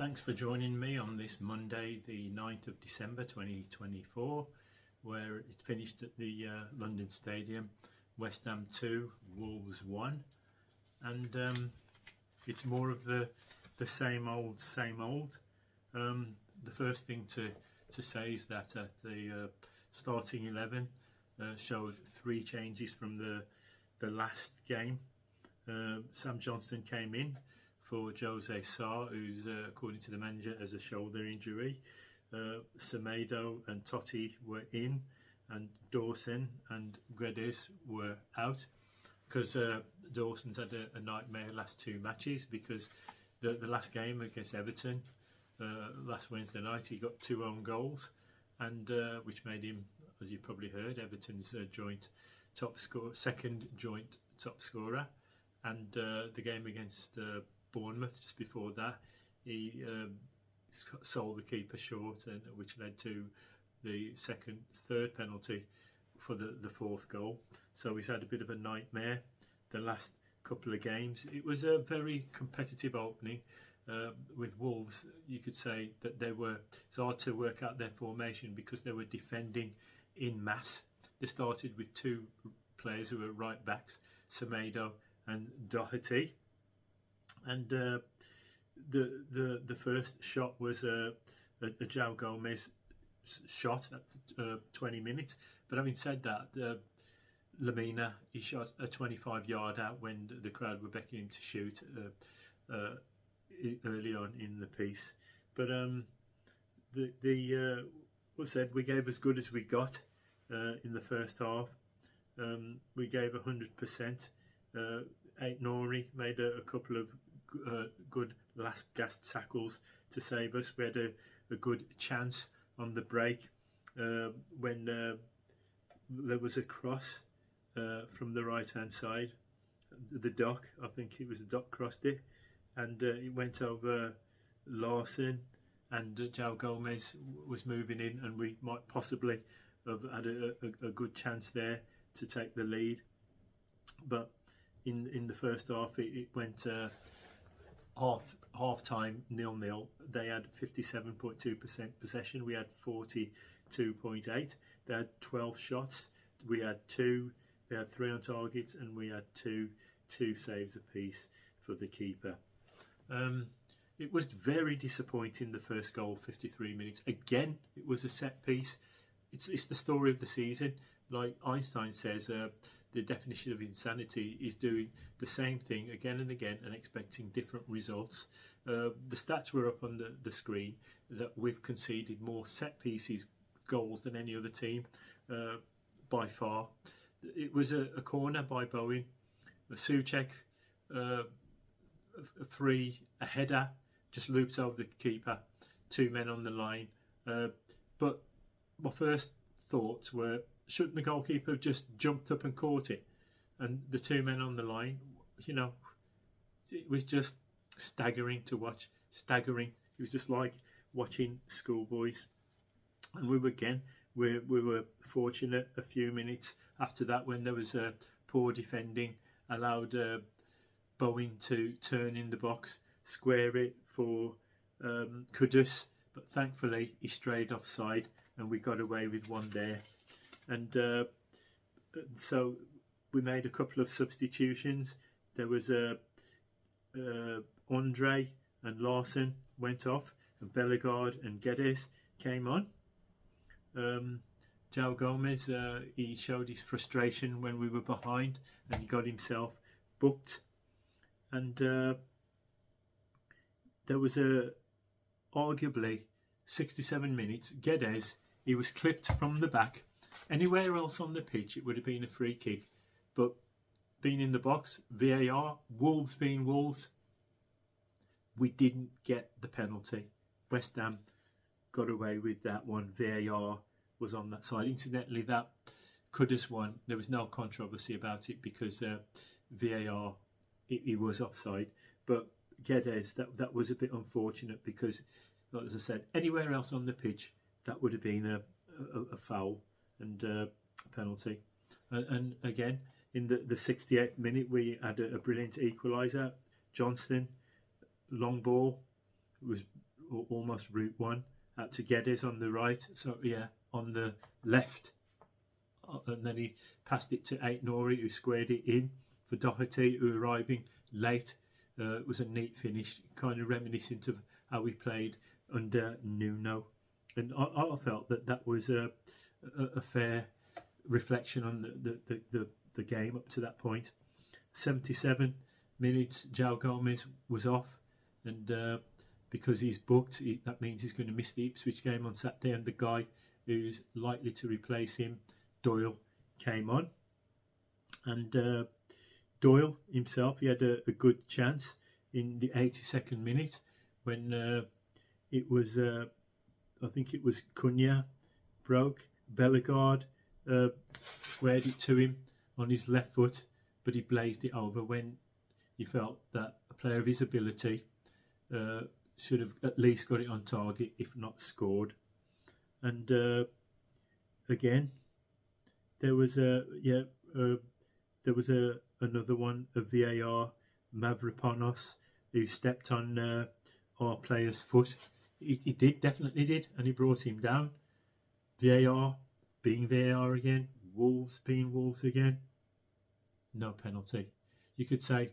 Thanks for joining me on this Monday, the 9th of December 2024, where it finished at the London Stadium, West Ham 2, Wolves 1. And it's more of the same old, same old. The first thing to say is that the starting 11 showed 3 changes from the last game. Sam Johnstone came in for Jose Sarr, who's according to the manager has a shoulder injury. Semedo and Totti were in, and Dawson and Guedes were out because Dawson's had a nightmare last 2 matches, because the last game against Everton last Wednesday night he got 2 own goals, and which made him, as you probably heard, Everton's second joint top scorer. And the game against Bournemouth just before that, he sold the keeper short, and which led to the third penalty for the 4th goal. So he's had a bit of a nightmare the last couple of games. It was a very competitive opening with Wolves. You could say that it's hard to work out their formation because they were defending in mass. They started with 2 players who were right backs, Semedo and Doherty, and the first shot was a João Gomez shot at 20 minutes. But having said that, Lamina, he shot a 25-yard out when the crowd were beckoning him to shoot early on in the piece. But what's said, we gave as good as we got in the first half. We gave 100%. Aït-Nouri made a couple of good last gasp tackles to save us. We had a good chance on the break when there was a cross from the right hand side. The Doc, I think it was the Doc, crossed it, and it went over Larson, and João Gomez was moving in, and we might possibly have had a good chance there to take the lead. But in the first half, it went half time 0-0. They had 57.2% possession. We had 42.8%. They had 12 shots. We had 2. They had 3 on target, and we had 2 saves apiece for the keeper. It was very disappointing, the first goal, 53 minutes. Again, it was a set piece. It's the story of the season. Like Einstein says, the definition of insanity is doing the same thing again and again and expecting different results. The stats were up on the screen that we've conceded more set pieces goals than any other team by far. It was a corner by Bowen, a Souček, a header, just looped over the keeper, 2 men on the line. But my first thoughts were, shouldn't the goalkeeper have just jumped up and caught it? And the 2 men on the line, it was just staggering to watch. Staggering. It was just like watching schoolboys. And we were fortunate a few minutes after that when there was a poor defending, allowed Bowen to turn in the box, square it for Kudus, but thankfully he strayed offside and we got away with one there. And so we made a couple of substitutions. There was Andre and Larson went off, and Bellegarde and Guedes came on. João Gomez, he showed his frustration when we were behind, and he got himself booked. And there was arguably 67 minutes. Guedes, he was clipped from the back. Anywhere else on the pitch, it would have been a free kick. But being in the box, VAR, Wolves being Wolves, we didn't get the penalty. West Ham got away with that one. VAR was on that side. Incidentally, that Kudus one, there was no controversy about it because VAR, he was offside. But Guedes, that was a bit unfortunate because, like as I said, anywhere else on the pitch, that would have been a foul and a penalty. And again, in the 68th minute, we had a brilliant equaliser. Johnstone, long ball, was almost route one, out to Geddes on the right, so yeah, on the left, and then he passed it to Aït-Nouri, who squared it in for Doherty, who arriving late. It was a neat finish, kind of reminiscent of how we played under Nuno, and I felt that was a fair reflection on the game up to that point. 77 minutes, João Gomes was off, and because he's booked, that means he's going to miss the Ipswich game on Saturday, and the guy who's likely to replace him, Doyle, came on. And Doyle himself, he had a good chance in the 82nd minute when it was, I think it was Cunha broke, Bellegarde squared it to him on his left foot, but he blazed it over when he felt that a player of his ability should have at least got it on target, if not scored. And again, there was another one, a VAR, Mavropanos, who stepped on our player's foot. He definitely did, and he brought him down. VAR being VAR again, Wolves being Wolves again. No penalty. You could say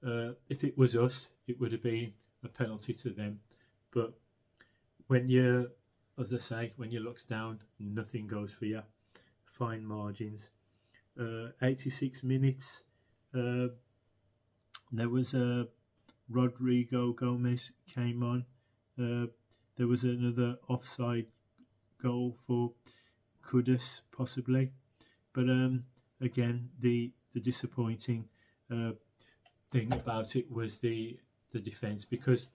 if it was us, it would have been a penalty to them. But when you, as I say, when you look down, nothing goes for you. Fine margins. 86 minutes. There was Rodrigo Gomes came on. There was another offside goal for Kudus, possibly. But again, the disappointing thing about it was the defence, because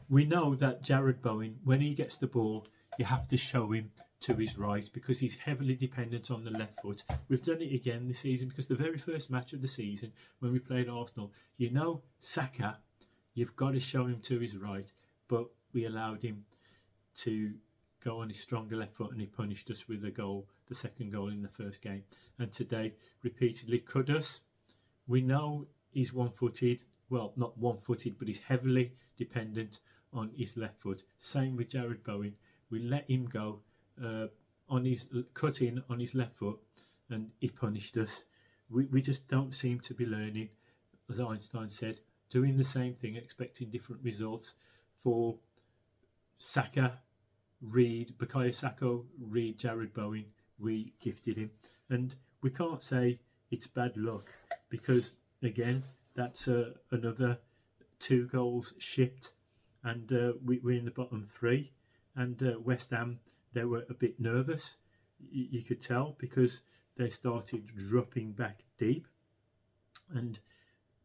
we know that Jarrod Bowen, when he gets the ball, you have to show him to his right, because he's heavily dependent on the left foot. We've done it again this season, because the very first match of the season when we played Arsenal, you know, Saka, you've got to show him to his right, but we allowed him to go on his stronger left foot, and he punished us with a goal, the second goal in the first game. And today, repeatedly, Kudus, we know he's one-footed, well, not one-footed, but he's heavily dependent on his left foot. Same with Jarrod Bowen. We let him go on his cut in on his left foot, and he punished us. We just don't seem to be learning, as Einstein said, doing the same thing, expecting different results. For Saka, Reed, Bukayo Saka, Reed, Jarrod Bowen, we gifted him. And we can't say it's bad luck, because again, that's another 2 goals shipped, and we're in the bottom 3. And West Ham, they were a bit nervous, you could tell, because they started dropping back deep. And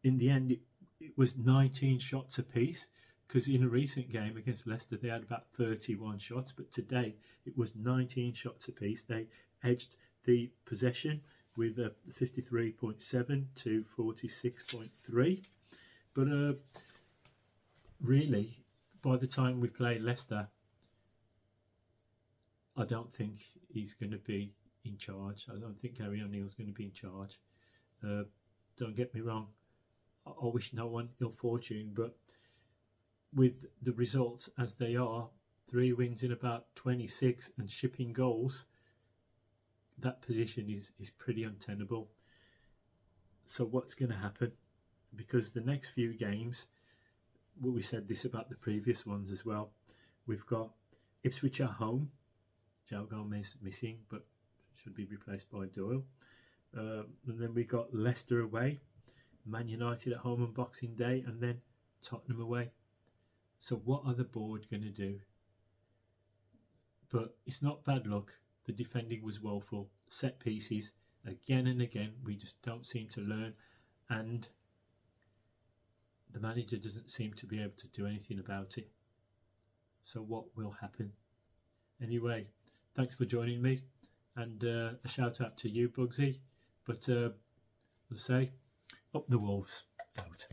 in the end, it was 19 shots apiece, because in a recent game against Leicester, they had about 31 shots, but today it was 19 shots apiece. They edged the possession with 53.7 to 46.3. But really, by the time we play Leicester, I don't think he's going to be in charge. I don't think Gary O'Neill's going to be in charge. Don't get me wrong, I wish no one ill fortune, but with the results as they are, 3 wins in about 26 and shipping goals, that position is pretty untenable. So what's going to happen? Because the next few games, well, we said this about the previous ones as well, we've got Ipswich at home, João Gomes missing, but should be replaced by Doyle. And then we got Leicester away, Man United at home on Boxing Day, and then Tottenham away. So what are the board going to do? But it's not bad luck. The defending was woeful. Set pieces, again and again, we just don't seem to learn. And the manager doesn't seem to be able to do anything about it. So what will happen? Anyway, thanks for joining me. And a shout out to you, Bugsy. But let's say, up the Wolves. Out.